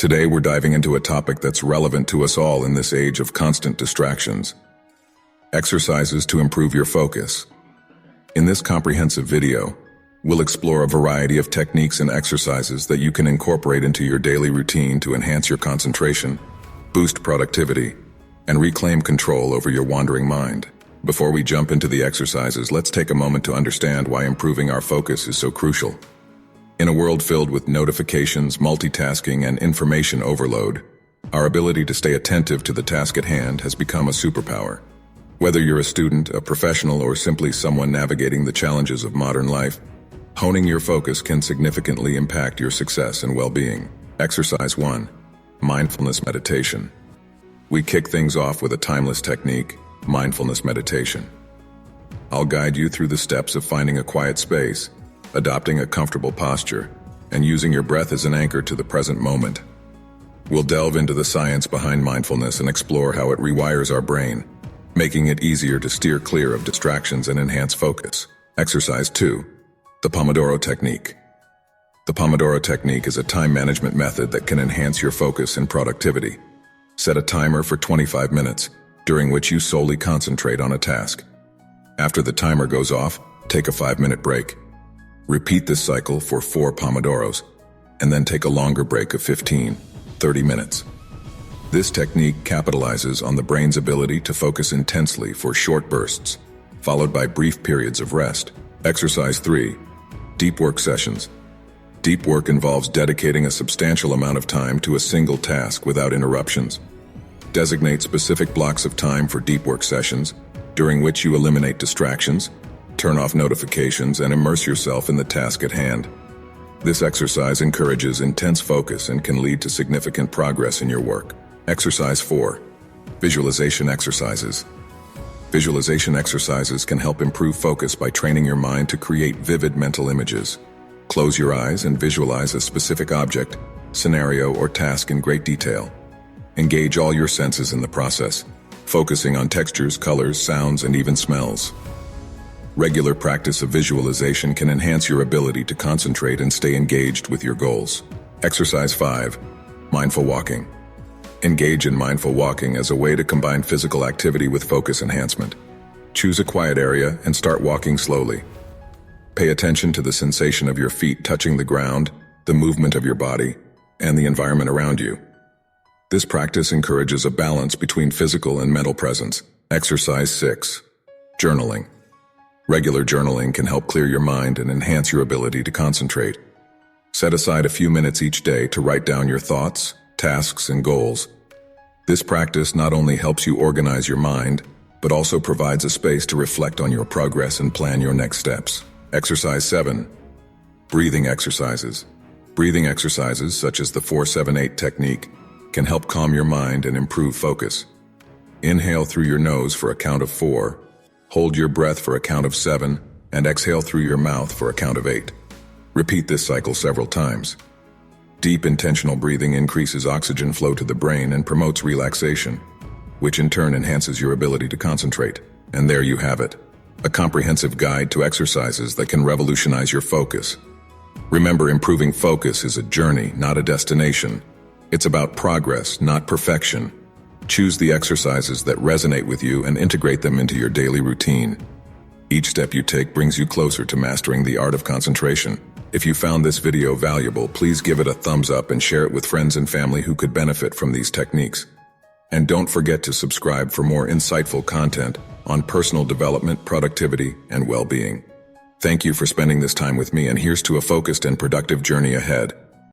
Today we're diving into a topic that's relevant to us all in this age of constant distractions. Exercises to improve your focus. In this comprehensive video, we'll explore a variety of techniques and exercises that you can incorporate into your daily routine to enhance your concentration, boost productivity, and reclaim control over your wandering mind. Before we jump into the exercises, let's take a moment to understand why improving our focus is so crucial. In a world filled with notifications, multitasking, and information overload, our ability to stay attentive to the task at hand has become a superpower. Whether you're a student, a professional, or simply someone navigating the challenges of modern life, honing your focus can significantly impact your success and well-being. Exercise 1. Mindfulness meditation. We kick things off with a timeless technique, mindfulness meditation. I'll guide you through the steps of finding a quiet space, adopting a comfortable posture, and using your breath as an anchor to the present moment. We'll delve into the science behind mindfulness and explore how it rewires our brain, making it easier to steer clear of distractions and enhance focus. Exercise 2. The Pomodoro Technique. The Pomodoro Technique is a time management method that can enhance your focus and productivity. Set a timer for 25 minutes, during which you solely concentrate on a task. After the timer goes off, take a 5-minute break. Repeat this cycle for 4 Pomodoros, and then take a longer break of 15-30 minutes. This technique capitalizes on the brain's ability to focus intensely for short bursts, followed by brief periods of rest. Exercise 3. Deep work sessions. Deep work involves dedicating a substantial amount of time to a single task without interruptions. Designate specific blocks of time for deep work sessions, during which you eliminate distractions, turn off notifications, and immerse yourself in the task at hand. This exercise encourages intense focus and can lead to significant progress in your work. Exercise 4. Visualization exercises. Visualization exercises can help improve focus by training your mind to create vivid mental images. Close your eyes and visualize a specific object, scenario, or task in great detail. Engage all your senses in the process, focusing on textures, colors, sounds, and even smells. Regular practice of visualization can enhance your ability to concentrate and stay engaged with your goals. Exercise 5. Mindful walking. Engage in mindful walking as a way to combine physical activity with focus enhancement. Choose a quiet area and start walking slowly. Pay attention to the sensation of your feet touching the ground, the movement of your body, and the environment around you. This practice encourages a balance between physical and mental presence. Exercise 6. Journaling. Regular journaling can help clear your mind and enhance your ability to concentrate. Set aside a few minutes each day to write down your thoughts, tasks, and goals. This practice not only helps you organize your mind, but also provides a space to reflect on your progress and plan your next steps. Exercise 7. Breathing exercises. Breathing exercises, such as the 4-7-8 technique, can help calm your mind and improve focus. Inhale through your nose for a count of 4, hold your breath for a count of 7, and exhale through your mouth for a count of 8. Repeat this cycle several times. Deep intentional breathing increases oxygen flow to the brain and promotes relaxation, which in turn enhances your ability to concentrate. And there you have it, a comprehensive guide to exercises that can revolutionize your focus. Remember, improving focus is a journey, not a destination. It's about progress, not perfection. Choose the exercises that resonate with you and integrate them into your daily routine. Each step you take brings you closer to mastering the art of concentration. If you found this video valuable, please give it a thumbs up and share it with friends and family who could benefit from these techniques. And don't forget to subscribe for more insightful content on personal development, productivity, and well-being. Thank you for spending this time with me, and here's to a focused and productive journey ahead.